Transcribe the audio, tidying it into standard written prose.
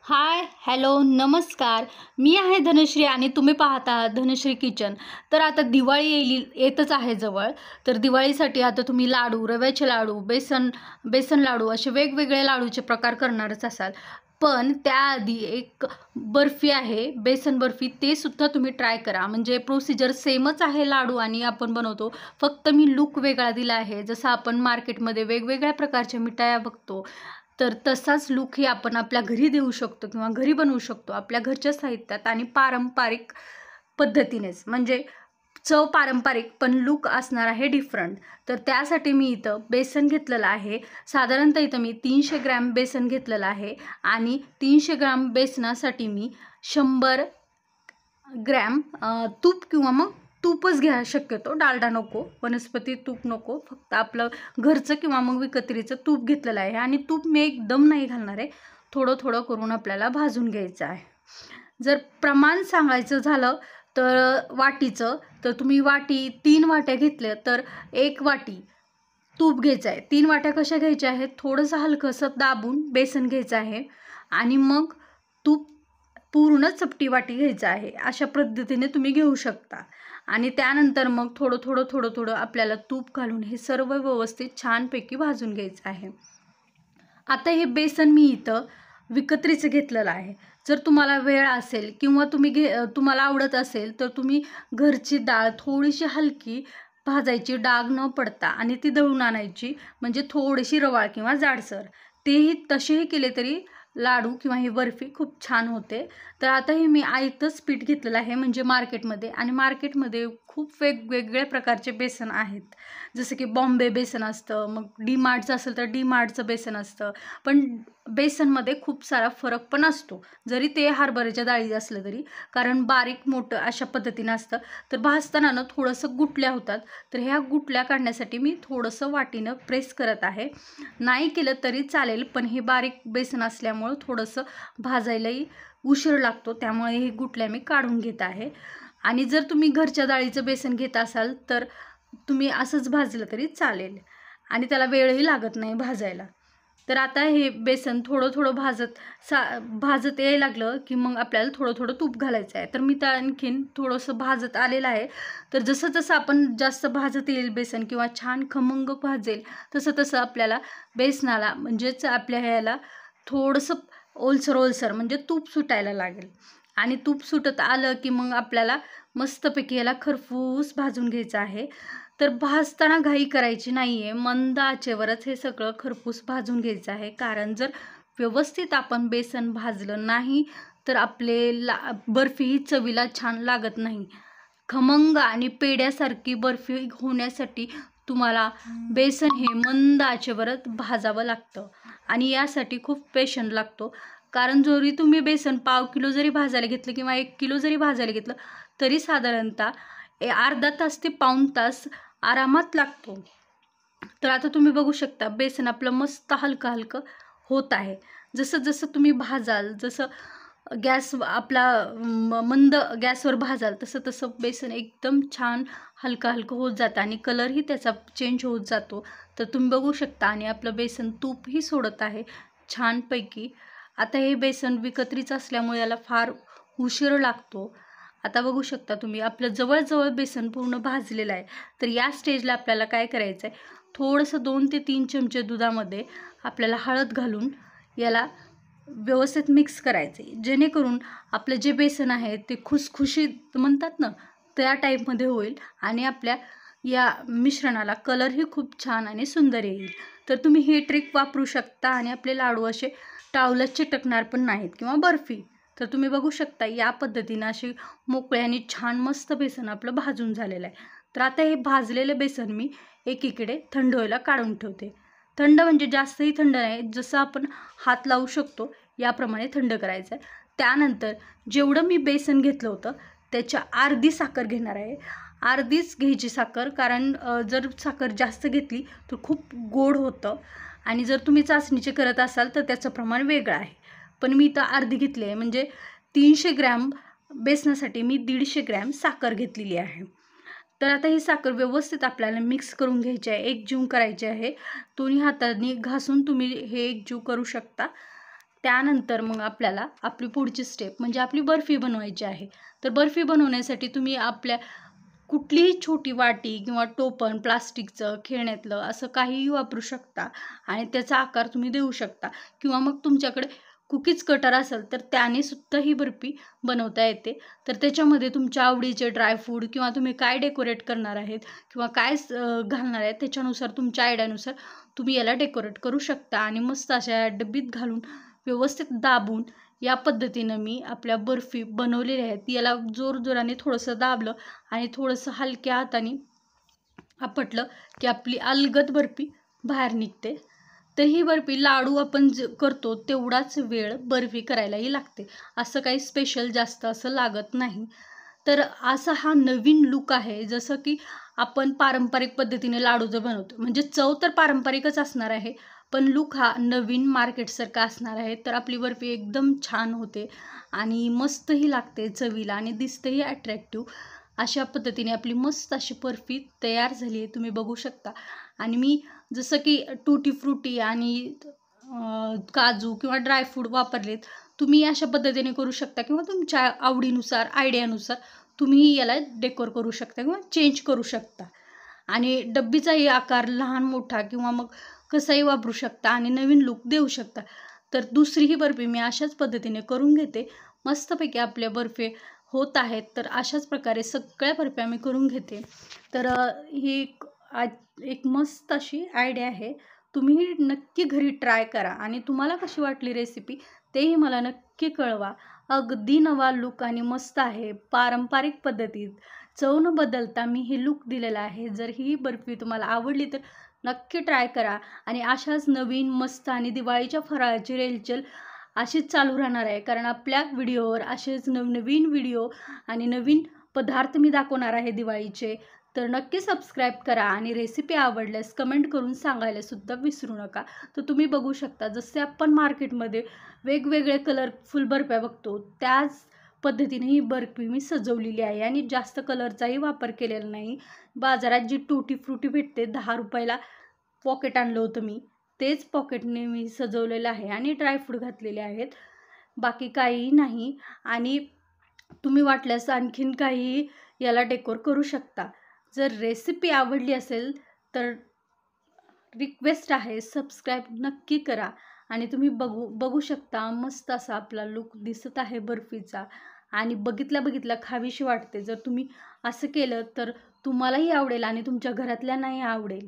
हाय, hello, नमस्कार. मी आहे धनश्री आणि तुम्ही पाहत आहात धनश्री किचन. तर आता दिवाळी येतच आहे जवळ. तर दिवाळीसाठी आता तुम्ही लाडू, रव्याचे लाडू, बेसन लाडू असे वेगवेगळे लाडूचे प्रकार करणारच असाल. पण त्याआधी एक बर्फी आहे, बेसन बर्फी, ते सुद्धा तुम्ही ट्राय करा. म्हणजे प्रोसिजर सेमच आहे लाडू आणि आपण बनवतो. फक्त मी लूक वेगळा दिला आहे. जसं आपण मार्केटमध्ये वेगवेगळ्या प्रकारच्या मिठाया बघतो, तर तसाच लूक ही आपण आपल्या घरी देऊ शकतो किंवा घरी बनवू शकतो आपल्या घरच्या साहित्यात आणि पारंपरिक पद्धतीनेच. म्हणजे चव पारंपरिक पण लूक असणार आहे डिफरंट. तर त्यासाठी मी इथं बेसन घेतलेलं आहे. साधारणतः इथं मी 300 ग्रॅम बेसन घेतलेलं आहे आणि 300 ग्रॅम बेसनासाठी मी 100 ग्रॅम तूप किंवा मग तूपच घ्या शक्यतो. डालडा नको, वनस्पती तूप नको, फक्त आपलं घरचं किंवा मग विकत्रीचं तूप घेतलेलं आहे. आणि तूप मी एकदम नाही घालणार आहे, थोडं थोडं करून आपल्याला भाजून घ्यायचं आहे. जर प्रमाण सांगायचं झालं तर वाटीचं, तर तुम्ही 3 वाट्या घेतल्या तर 1 वाटी तूप घ्यायचं आहे. 3 वाट्या कशा घ्यायच्या आहेत, थोडंसं हलकंसं दाबून बेसन घ्यायचं आहे आणि मग तूप पूर्ण चपटी वाटी घ्यायचं आहे. अशा पद्धतीने तुम्ही घेऊ शकता. आणि त्यानंतर मग थोडं आपल्याला तूप घालून हे सर्व व्यवस्थित छानपैकी भाजून घ्यायचं आहे. आता हे बेसन मी इथं विकत्रीचं घेतलेलं आहे. जर तुम्हाला वेळ असेल किंवा तुम्हाला आवडत असेल तर तुम्ही घरची डाळ थोडीशी हलकी भाजायची, डाग न पडता, आणि ती दळून आणायची. म्हणजे थोडीशी रवाळ किंवा जाडसर. तसेही केले तरी लाडू किंवा ही बर्फी खूप छान होते. तर आता हे मी आयतंच पीठ घेतलेलं आहे म्हणजे मार्केटमध्ये. आणि मार्केटमध्ये खूप वेगवेगळ्या प्रकारचे बेसन आहेत. जसं की बॉम्बे बेसन असतं, मग डीमार्टचं असेल तर डीमार्टचं बेसन असतं. पण बेसनमध्ये खूप सारा फरक पण असतो, जरी ते हरभऱ्याच्या डाळी असलं तरी. कारण बारीक मोठं अशा पद्धतीनं असतं. तर भाजताना ना थोडंसं गुठल्या होतात. तर ह्या गुठल्या काढण्यासाठी मी थोडंसं वाटीनं प्रेस करत आहे. नाही केलं तरी चालेल, पण हे बारीक बेसन असल्यामुळं थोडंसं भाजायलाही उशीर लागतो. त्यामुळे हे गुठल्या मी काढून घेत आहे. आणि जर तुम्ही घरच्या डाळीचं बेसन घेत असाल तर तुम्ही असंच भाजलं तरी चालेल आणि त्याला वेळही लागत नाही भाजायला. तर आता हे बेसन थोडं भाजत यायला लागलं की मग आपल्याला थोडं तूप घालायचं आहे. तर मी त्या आणखीन थोडंसं भाजत आलेलं आहे. तर जसं आपण जास्त भाजत येईल बेसन किंवा छान खमंग भाजेल, तसं आपल्याला बेसनाला म्हणजेच आपल्या ह्याला थोडंसं ओलसर म्हणजे तूप सुटायला लागेल. आणि तूप सुटत आलं की मग आपल्याला मस्तपैकी याला खरपूस भाजून घ्यायचं आहे. तर भाजताना घाई करायची नाही आहे, मंद आचेवरच हे सगळं खरपूस भाजून घ्यायचं आहे. कारण जर व्यवस्थित आपण बेसन भाजलं नाही तर बर्फी ही चवीला छान लागत नाही. खमंग आणि पेड्यासारखी बर्फी होण्यासाठी तुम्हाला बेसन हे मंद आचेवरच भाजावं लागतं आणि यासाठी खूप पेशंट लागतो. कारण जरी तुम्ही बेसन पाव किलो जरी भाजायला घेतलं किंवा 1 किलो जरी भाजायला घेतलं तरी साधारणतः अर्धा तास ते पाऊण तास आरामात लागतो. तर आता तुम्ही बघू शकता बेसन आपलं मस्त हलकं होत आहे. जसं तुम्ही भाजाल, जसं गॅस आपला मंद गॅसवर भाजाल, तसं बेसन एकदम छान हलकं होत जातं आणि कलरही त्याचा चेंज होत जातो. तर तुम्ही बघू शकता आणि आपलं बेसन तूपही सोडत आहे छानपैकी. आता हे बेसन विकत्रीचं असल्यामुळे याला फार उशीर लागतो. आता बघू शकता तुम्ही आपलं जवळ बेसन पूर्ण भाजलेलं आहे. तर या स्टेजला आपल्याला काय करायचं आहे, थोडंसं 2 ते 3 चमचे दुधामध्ये आपल्याला हळद घालून याला व्यवस्थित मिक्स करायचं आहे. जेणेकरून आपलं जे बेसन आहे ते खुसखुशीत म्हणतात ना, त्या टाईपमध्ये होईल आणि आपल्या या मिश्रणाला कलरही खूप छान आणि सुंदर येईल. तर तुम्ही ही ट्रिक वापरू शकता आणि आपले लाडू असे टावलं चिटकणार पण नाहीत किंवा बर्फी. तर तुम्ही बघू शकता या पद्धतीनं अशी मोकळे आणि छान मस्त बेसन आपलं भाजून झालेलं आहे. तर आता हे भाजलेलं बेसन मी एकीकडे थंड व्हायला काढून ठेवते. थंड म्हणजे जास्तही थंड नाही, जसं आपण हात लावू शकतो याप्रमाणे थंड करायचं आहे. त्यानंतर जेवढं मी बेसन घेतलं होतं त्याच्या अर्धी साखर घेणार आहे. अर्धीच घ्यायची साखर, कारण जर साखर जास्त घेतली तर खूप गोड होतं आणि जर तुम्ही चाचणीचे करत असाल तर त्याचं प्रमाण वेगळं आहे. पण मी इथं अर्धी घेतली आहे. म्हणजे 300 ग्रॅम बेसनासाठी मी 150 ग्रॅम साखर घेतलेली आहे. तर आता ही साखर व्यवस्थित आपल्याला मिक्स करून घ्यायची आहे, एकजीव करायची आहे. दोन्ही हातांनी घासून तुम्ही हे एकजीव करू शकता. त्यानंतर मग आपल्याला आपली पुढची स्टेप म्हणजे आपली बर्फी बनवायची आहे. तर बर्फी बनवण्यासाठी तुम्ही आपल्या कुठलीही छोटी वाटी किंवा टोपण प्लास्टिकचं, खेळण्यातलं असं काहीही वापरू शकता आणि त्याचा आकार तुम्ही देऊ शकता किंवा मग तुमच्याकडे कुकीज कटर असेल तर त्याने सुद्धा ही बर्फी बनवता येते. तर त्याच्यामध्ये तुमच्या आवडीचे ड्रायफ्रूट किंवा तुम्ही काय डेकोरेट करणार आहेत किंवा काय घालणार आहेत त्याच्यानुसार तुमच्या आयडियानुसार तुम्ही याला डेकोरेट करू शकता आणि मस्त अशा डब्बीत घालून व्यवस्थित दाबून या पद्धतीनं मी आपल्या बर्फी बनवलेल्या आहेत. याला जोरजोराने थोडंसं दाबलं आणि थोडंसं हलक्या हाताने आपटलं की आपली अलगद बर्फी बाहेर निघते. तर ही बर्फी लाडू आपण करतो तेवढाच वेळ बर्फी करायलाही लागते. असं काही स्पेशल जास्त असं लागत नाही. तर असा हा नवीन लूक आहे. जसं की आपण पारंपरिक पद्धतीने लाडू जर बनवतो म्हणजे चव तर पारंपरिकच असणार आहे, पण लूक हा नवीन मार्केटसारखा असणार आहे. तर आपली बर्फी एकदम छान होते आणि मस्तही लागते चवीला आणि दिसतेही अट्रॅक्टिव्ह. अशा पद्धतीने आपली मस्त अशी बर्फी तयार झाली आहे, तुम्ही बघू शकता. आणि मी जसं की टूटी फ्रुटी आणि काजू किंवा ड्रायफ्रूट वापरलेत, तुम्ही अशा पद्धतीने करू शकता किंवा तुमच्या आवडीनुसार आयडियानुसार तुम्ही याला डेकोर करू शकता किंवा चेंज करू शकता. आणि डब्बीचाही आकार लहान मोठा किंवा मग कसाही वापरू शकता आणि नवीन लूक देऊ शकता. तर दुसरी ही बर्फी मी अशाच पद्धतीने करून घेते. मस्तपैकी आपल्या बर्फी होत आहेत. तर अशाच प्रकारे सगळ्या बर्फ्या मी करून घेते. तर ही एक मस्त अशी आयडिया आहे. तुम्ही नक्की घरी ट्राय करा आणि तुम्हाला कशी वाटली रेसिपी तेही मला नक्की कळवा. अगदी नवा लूक आणि मस्त आहे. पारंपरिक पद्धतीत चव न बदलता मी हे लूक दिलेला आहे. जर ही बर्फी तुम्हाला आवडली तर नक्की ट्राय करा आणि अशाच नवीन मस्त आणि दिवाळीच्या फराळाची रेलचेल अशीच चालू राहणार आहे. कारण आपल्या व्हिडिओवर असेच नवनवीन व्हिडिओ आणि नवीन पदार्थ मी दाखवणार आहे दिवाळीचे. तर नक्की सबस्क्राईब करा आणि रेसिपी आवडल्यास कमेंट करून सांगायला सुद्धा विसरू नका. तर तुम्ही बघू शकता जसे आपण मार्केटमध्ये वेगवेगळे कलरफुल बर्फ्या बघतो त्याच पद्धतीने ही बर्फी मी सजवलेली आहे आणि जास्त कलरचाही वापर केलेला नाही. बाजारात जी टूटी फ्रुटी भेटते 10 रुपयाला पॉकेट आणलं होतं मी, तेच पॉकेटने मी सजवलेलं आहे आणि ड्रायफ्रूट घातलेले आहेत. बाकी काहीही नाही. आणि तुम्ही वाटल्यास आणखीन काही याला डेकोर करू शकता. जर रेसिपी आवडली असेल तर रिक्वेस्ट आहे सबस्क्राईब नक्की करा. आणि तुम्ही बघू शकता मस्त असा आपला लूक दिसत आहे बर्फीचा आणि बघितल्या खावीशी वाटते. जर तुम्ही असं केलं तर तुम्हालाही आवडेल आणि तुमच्या घरातल्यांनाही आवडेल.